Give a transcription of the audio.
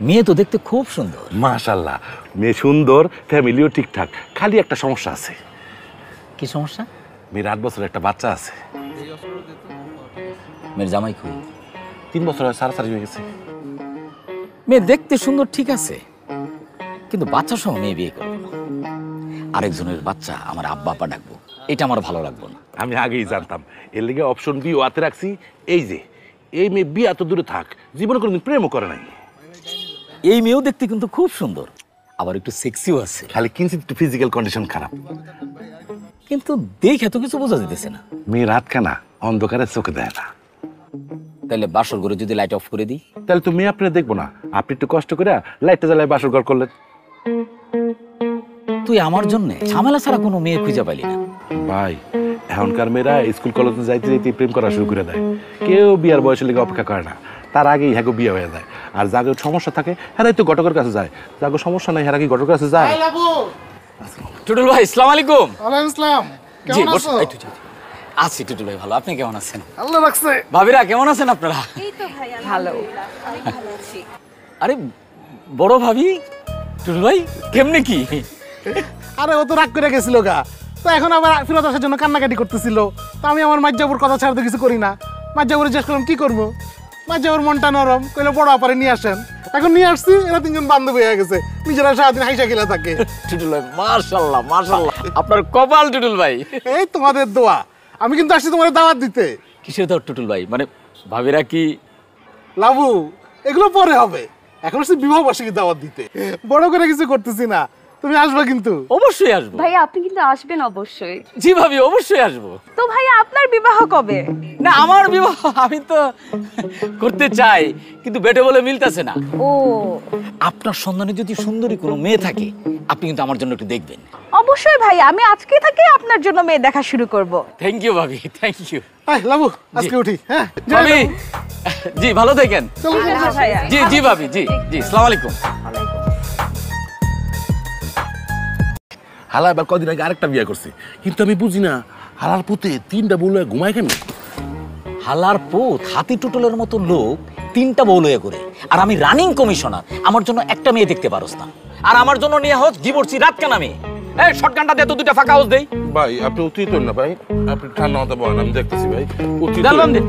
মেয়ে তো দেখতে খুব সুন্দর। মাশাআল্লাহ, মেয়ে সুন্দর, ফ্যামিলিও ঠিকঠাক, খালি একটা সমস্যা আছে। কি সমস্যা? মেয়ের 8 বছরের একটা বাচ্চা আছে। মেয়ের জামাই কই? 3 বছর হয় সারাসারি হয়ে গেছে। মেয়ে দেখতে সুন্দর ঠিক আছে, কিন্তু বাচ্চা সহ মেয়ে বিয়ে করবো না। আরেকজনের বাচ্চা আমার আব্বা আপা ডাকবো, এটা আমার ভালো লাগবে না। আমি আগেই জানতাম, এর লেগে অপশন বি ও হাতে রাখছি। এই যে এই মেয়ে বিয়ে এত দূরে থাক, জীবনে কোনোদিন প্রেমও করে নাই। এই মেয়েও দেখতে কিন্তু খুব সুন্দর, আবার একটু সেক্সিও আছে, খালি কিঞ্চিত একটু ফিজিক্যাল কন্ডিশন খারাপ। কিন্তু দেখে তো কিছু বোঝা যেতেছে না। মেয়ের হাতখানা অন্ধকারে চোখে দেয় না। তাহলে বাসর ঘরে যদি লাইট অফ করে দিই? তাহলে তো মেয়ে আপনি দেখবো না, আপনি একটু কষ্ট করে লাইটটা জ্বালায় বাসর ঘর করলেন। তুই আমার জন্য ঝামেলা ছাড়া কোনো মেয়ে খুঁজে পাইলি না। ভাই, এখনকার মেয়েরা স্কুল কলেজে যাইতে যাইতে প্রেম করা শুরু করে দেয়। কেউ বিয়ার বয়সের লেগে অপেক্ষা করে না, তার আগেই হ্যাগো বিয়ে হয়ে যায়। আর যাদের সমস্যা থাকে হেরাই তো ঘটকের কাছে যায়, যাদের সমস্যা নাই হেরা কি ঘটকের কাছে যায়? টুটুল ভাই, আসসালামু আলাইকুম। ওয়ালাইকুম আসসালাম। জি, কেমন আছো? আছি টুটুল ভাই, ভালো। আপনি কেমন আছেন? আল্লাহ রাখছে। ভাবিরা কেমন আছেন আপনারা? এই তো ভাই ভালো। আমি ভালো আছি। আরে বড় ভাবি, টুটুল ভাই কেমনে কি? আরে ও তো রাগ করে গেছিল গা, তো এখন আবার ফেরত আসার জন্য কান্নাকাটি করতেছিল। তো আমি আমার মাজ্জাবুর কথা ছাড়া তো কিছু করি না। মাজ্জাবুর জিজ্ঞেস করলাম কি করবো, মাজ্জাবুর মনটা নরম, কইলে বড় আপারে নিয়ে আসেন। এখন নিয়ে আসছি, এরা 3জন বান্ধবী হয়ে গেছে, নিজেরা সারাদিন হাইসা খেলা থাকে। টুটুল ভাই মাশাআল্লাহ মাশাআল্লাহ, আপনার কপাল টুটুল ভাই। এই তোমাদের দোয়া, আমি কিন্তু আসছি তোমার দাওয়াত দিতে। কিসের দাও টুটুল ভাই? মানে ভাবিরা কি? লাবু, এগুলো পরে হবে, এখন আসছি বিবাহ বার্ষিকী দাওয়াত দিতে, বড় করে কিছু করতেছি না। তুমি আসবে কিন্তু? অবশ্যই আসবো। ভাইয়া আপনি কিন্তু আসবেন অবশ্যই। জি ভাবি, অবশ্যই আসবো। তো ভাইয়া আপনার বিবাহ কবে? না, আমার বিবাহ আমি তো করতে চাই, কিন্তু বেটে বলে মিলতেছে না। ও আপনার সন্ধানে যদি সুন্দরী কোনো মেয়ে থাকে, আপনি কিন্তু আমার জন্য একটু দেখবেন। অবশ্যই ভাইয়া, আমি আজকে থেকে আপনার জন্য মেয়ে দেখা শুরু করব। থ্যাংক ইউ ভাবি, থ্যাংক ইউ। আয় লাবু, আজকে উঠি। হ্যাঁ ভাবি, জি ভালো থাকেন। চলো। ভাইয়া জি জি ভাবি, জি জি, আসসালামু আলাইকুম। হালা এবার কদিন আগে আরেকটা বিয়ে করছি, কিন্তু আমি বুঝি না হালার পুতে 3টা বউলে ঘুমায় কেন? হালার পুত হাতি টুটুলের মতো লোক 3টা বউ লইয়া করে, আর আমি রানিং কমিশনার, আমার জন্য একটা মেয়ে দেখতে পারোস না, আর আমার জন্য নিয়ে হোস ডিভোর্সি রাত কেন আমি? এই শর্টগানটা দে তো, 2টা ফাঁকা হাউস দেই। ভাই আপনি উত্তেজিত না ভাই, আপনি ঠান্ডা মাথা বলেন, আমি দেখতেছি ভাই। উত্তেজিত জানলাম দে।